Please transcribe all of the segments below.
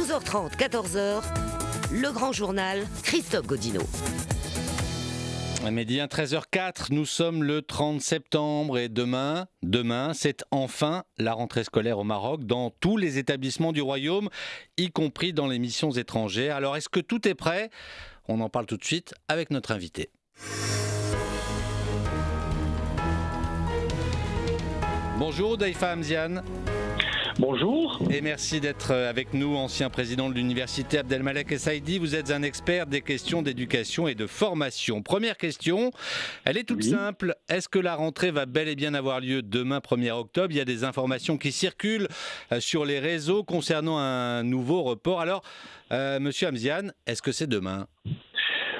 12h30, 14h, le grand journal, Christophe Gaudineau. Midi 13h04, nous sommes le 30 septembre et demain, c'est enfin la rentrée scolaire au Maroc dans tous les établissements du Royaume, y compris dans les missions étrangères. Alors est-ce que tout est prêt ? On en parle tout de suite avec notre invité. Bonjour Daifa Hamziane. Bonjour. Et merci d'être avec nous, ancien président de l'université Abdelmalek Essaidi. Vous êtes un expert des questions d'éducation et de formation. Première question, elle est toute simple. Est-ce que la rentrée va bel et bien avoir lieu demain 1er octobre ? Il y a des informations qui circulent sur les réseaux concernant un nouveau report. Alors, monsieur Hamziane, est-ce que c'est demain ?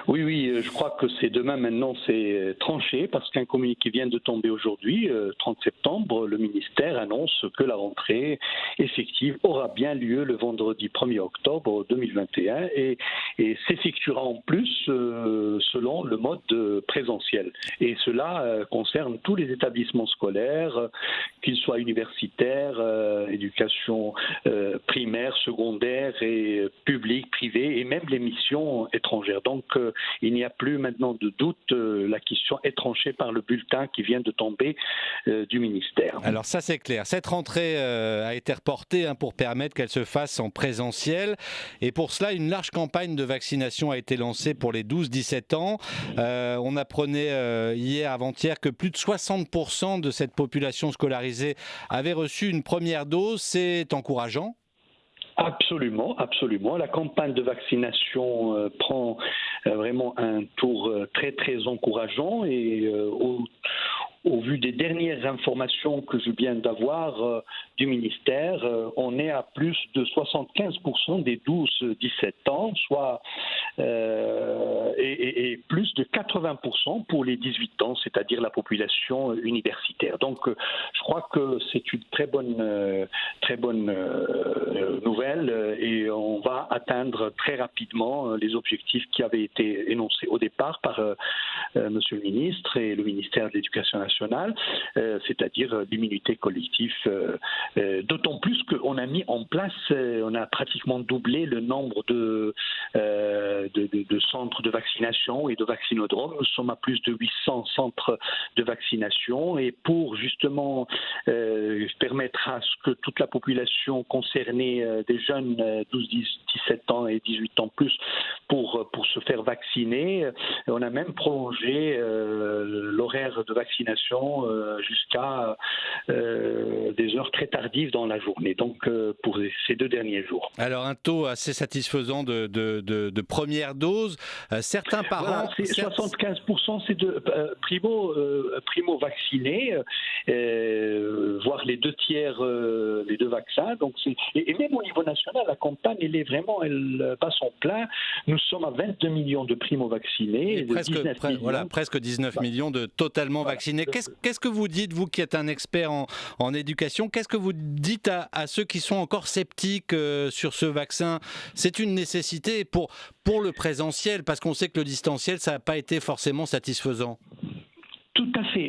Oui, je crois que c'est demain maintenant, c'est tranché parce qu'un communiqué vient de tomber aujourd'hui, 30 septembre, le ministère annonce que la rentrée effective aura bien lieu le vendredi 1er octobre 2021 et s'effectuera en plus selon le mode présentiel. Et cela concerne tous les établissements scolaires, qu'ils soient universitaires, éducation primaire, secondaire et publique, privée et même les missions étrangères. Donc, il n'y a plus maintenant de doute, la question est tranchée par le bulletin qui vient de tomber du ministère. Alors ça c'est clair, cette rentrée a été reportée pour permettre qu'elle se fasse en présentiel et pour cela une large campagne de vaccination a été lancée pour les 12-17 ans. On apprenait hier avant-hier que plus de 60% de cette population scolarisée avait reçu une première dose, c'est encourageant. Absolument. La campagne de vaccination prend vraiment un tour très encourageant et au vu des dernières informations que je viens d'avoir du ministère, on est à plus de 75% des 12-17 ans, soit et plus de 80% pour les 18 ans, c'est-à-dire la population universitaire. Donc, je crois que c'est une très bonne nouvelle et on va atteindre très rapidement les objectifs qui avaient été énoncés au départ par Monsieur le ministre et le ministère de l'Éducation nationale, c'est-à-dire l'immunité collective. D'autant plus qu'on a mis en place, on a pratiquement doublé le nombre de centres de vaccination et de vaccinodromes. Nous sommes à plus de 800 centres de vaccination et pour justement permettre à ce que toute la population concernée des jeunes 12-17 ans et 18 ans plus pour se faire vacciner, on a même prolongé l'horaire de vaccination jusqu'à des heures très tardives dans la journée, donc pour ces 2 derniers jours. Alors un taux assez satisfaisant de première dose. Certains parents... Voilà, c'est 75% c'est de primo vaccinés, voire les 2 tiers des 2 vaccins. Donc et même au niveau national, la campagne elle bat son plein. Nous sommes à 22 millions de primo vaccinés. Et presque 19 millions de totalement vaccinés. Qu'est-ce que vous dites, vous qui êtes un expert en éducation, qu'est-ce que vous dites à ceux qui sont encore sceptiques sur ce vaccin ? C'est une nécessité pour le présentiel, parce qu'on sait que le distanciel, ça n'a pas été forcément satisfaisant.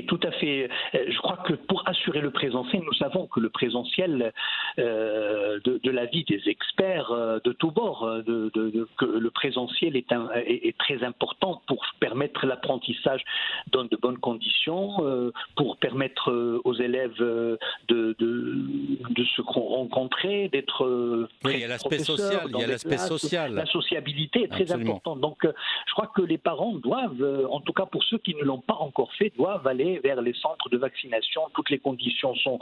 Tout à fait. Je crois que pour assurer le présentiel, nous savons que le présentiel, de l'avis des experts de tous bords, que le présentiel est très important pour permettre l'apprentissage dans de bonnes conditions, pour permettre aux élèves de se rencontrer, d'être oui, il y a l'aspect social, La sociabilité est très importante. Donc, je crois que les parents doivent, en tout cas pour ceux qui ne l'ont pas encore fait, doivent aller vers les centres de vaccination. Toutes les conditions sont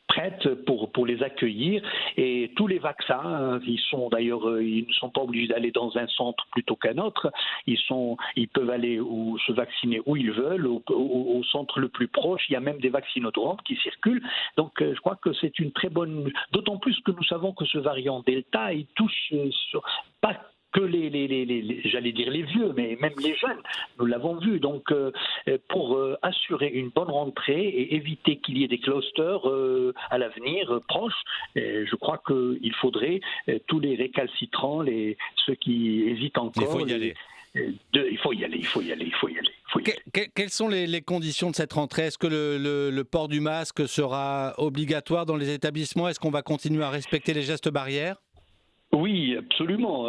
prêtes pour les accueillir et tous les vaccins, ils ne sont pas obligés d'aller dans un centre plutôt qu'un autre. Ils peuvent aller se vacciner où ils veulent, au centre le plus proche. Il y a même des vaccinodromes qui circulent. Donc, je crois que c'est une très bonne. D'autant plus que nous savons que ce variant Delta, il touche pas que j'allais dire les vieux, mais même les jeunes, nous l'avons vu. Donc, pour assurer une bonne rentrée et éviter qu'il y ait des clusters à l'avenir proche, je crois qu'il faudrait tous les récalcitrants, ceux qui hésitent encore. Il faut y aller. Il faut y aller. Quelles sont les conditions de cette rentrée ? Est-ce que le port du masque sera obligatoire dans les établissements ? Est-ce qu'on va continuer à respecter les gestes barrières ? Oui, absolument.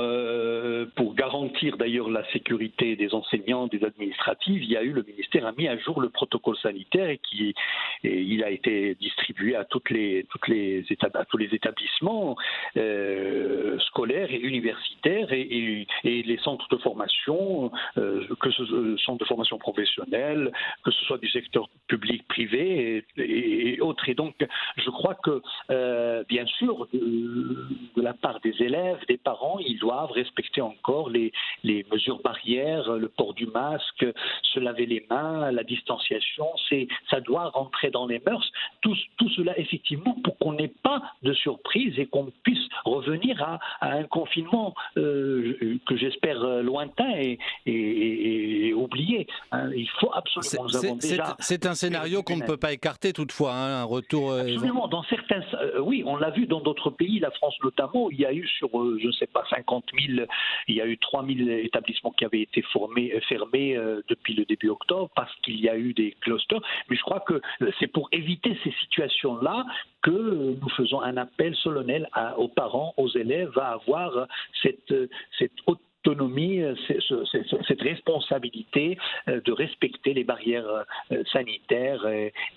Pour garantir d'ailleurs la sécurité des enseignants, des administratifs, le ministère a mis à jour le protocole sanitaire et il a été distribué à à tous les établissements scolaires et universitaires et les centres de formation, que ce soit centres de formation professionnelle, que ce soit du secteur public, privé et autres. Et donc, je crois que, bien sûr, de la part des élèves, des parents, ils doivent respecter encore les mesures barrières, le port du masque, se laver les mains, la distanciation, ça doit rentrer dans les mœurs. Tout cela, effectivement, pour qu'on n'ait pas de surprise et qu'on puisse revenir à un confinement que j'espère lointain et oublié. Il faut absolument... C'est un scénario qu'on ne peut pas écarter toutefois, un retour... Absolument. Dans certains... oui, on l'a vu dans d'autres pays, la France notamment, il y a eu sur, je ne sais pas, 50 000, il y a eu 3 000 établissements qui avaient été fermés depuis le début octobre parce qu'il y a eu des clusters. Mais je crois que c'est pour éviter ces situations-là que nous faisons un appel solennel aux parents, aux élèves à avoir cette autonomie, cette responsabilité de respecter les barrières sanitaires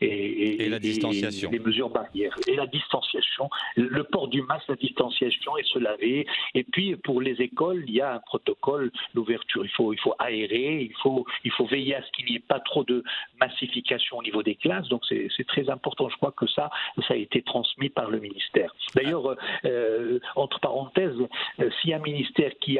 et la distanciation. Les mesures barrières et la distanciation, le port du masque, la distanciation et se laver. Et puis pour les écoles, il y a un protocole d'ouverture. Il faut aérer, il faut veiller à ce qu'il n'y ait pas trop de massification au niveau des classes. Donc c'est très important. Je crois que ça a été transmis par le ministère. D'ailleurs, entre parenthèses, s'il y a un ministère qui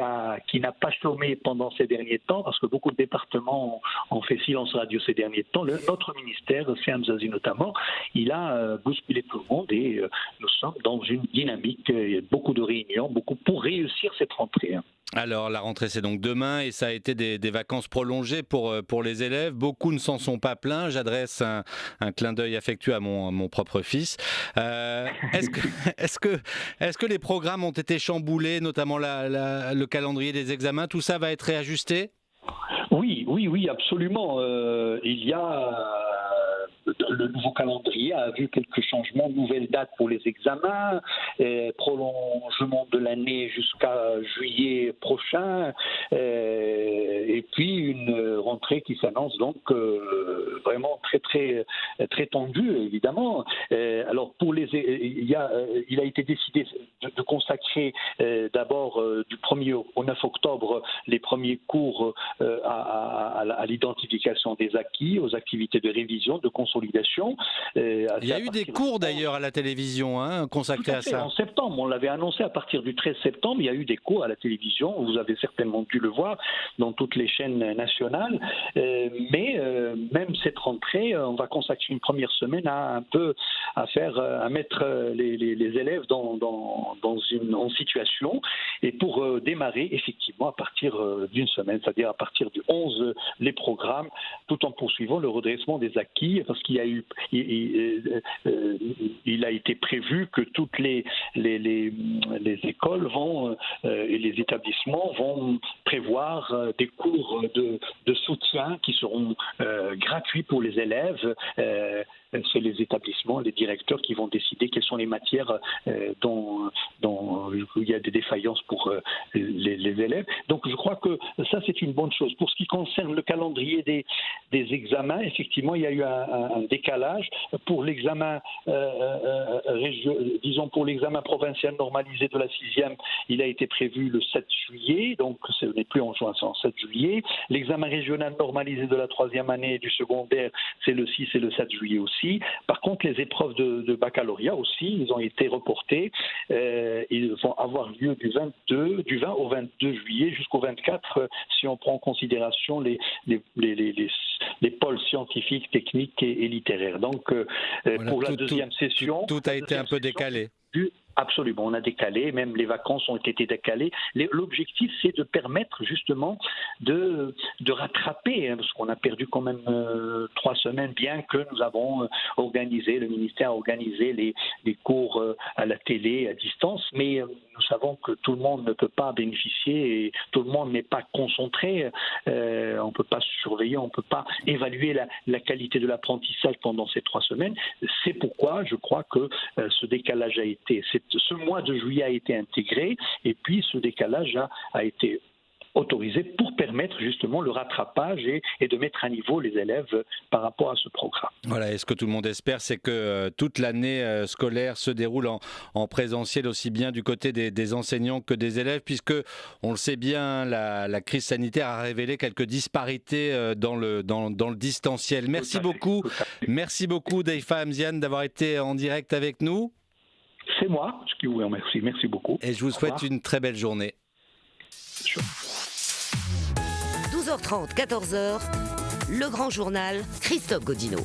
n'a pas chômé pendant ces derniers temps, parce que beaucoup de départements ont fait silence radio ces derniers temps, notre ministère, Siam Zazi notamment, il a bousculé tout le monde et nous sommes dans une dynamique, beaucoup de réunions, pour réussir cette rentrée. Alors, la rentrée, c'est donc demain et ça a été des vacances prolongées pour les élèves. Beaucoup ne s'en sont pas plaints. J'adresse un clin d'œil affectueux à mon propre fils. Est-ce que les programmes ont été chamboulés, notamment le calendrier des examens? Tout ça va être réajusté? Oui, absolument. Il y a... Le nouveau calendrier a vu quelques changements, nouvelles dates pour les examens, prolongement de l'année jusqu'à juillet prochain, et puis une rentrée qui s'annonce donc vraiment très tendue, évidemment. Alors il a été décidé de consacrer d'abord du 1er au 9 octobre les premiers cours à l'identification des acquis, aux activités de révision, de consolidation. Il y a eu des cours d'ailleurs à la télévision consacrés à ça. En septembre, on l'avait annoncé à partir du 13 septembre, il y a eu des cours à la télévision, vous avez certainement dû le voir dans toutes les chaînes nationales, mais même cette rentrée, on va consacrer une première semaine à mettre les élèves en situation et pour démarrer effectivement à partir d'une semaine, c'est-à-dire à partir du 11 les programmes, tout en poursuivant le redressement des acquis, parce qu'il y a eu, il a été prévu que toutes les écoles et les établissements vont prévoir des cours de soutien qui seront gratuits pour les élèves. C'est les établissements, les directeurs qui vont décider quelles sont les matières dont il y a des défaillances pour les élèves. Donc je crois que ça c'est une bonne chose. Pour ce qui concerne le calendrier des examens, effectivement il y a eu un décalage. Pour l'examen pour l'examen provincial normalisé de la 6e, il a été prévu le 7 juillet, donc ce n'est plus en juin, c'est en 7 juillet. L'examen régional normalisé de la 3e année du secondaire, c'est le 6 et le 7 juillet aussi. Par contre, les épreuves de baccalauréat aussi, ils ont été reportés. Ils vont avoir lieu du 20 au 22 juillet jusqu'au 24, si on prend en considération les pôles scientifiques, techniques et littéraires. Donc, voilà, pour la deuxième session... Tout a été un peu décalé. Absolument, on a décalé, même les vacances ont été décalées. L'objectif, c'est de permettre justement de rattraper, parce qu'on a perdu quand même 3 semaines, bien que nous avons organisé, le ministère a organisé les cours à la télé, à distance, mais nous savons que tout le monde ne peut pas bénéficier et tout le monde n'est pas concentré. On ne peut pas surveiller, on ne peut pas évaluer la qualité de l'apprentissage pendant ces 3 semaines. C'est pourquoi je crois que ce décalage a été... C'est ce mois de juillet a été intégré et puis ce décalage a été autorisé pour permettre justement le rattrapage et de mettre à niveau les élèves par rapport à ce programme. Voilà, et ce que tout le monde espère, c'est que toute l'année scolaire se déroule en présentiel, aussi bien du côté des enseignants que des élèves, puisque, on le sait bien, la crise sanitaire a révélé quelques disparités dans le distanciel. Merci beaucoup, Deifa Hamzian, d'avoir été en direct avec nous. C'est moi qui vous remercie. Merci beaucoup. Et je vous souhaite une très belle journée. 12h30, 14h, le grand journal, Christophe Gaudineau.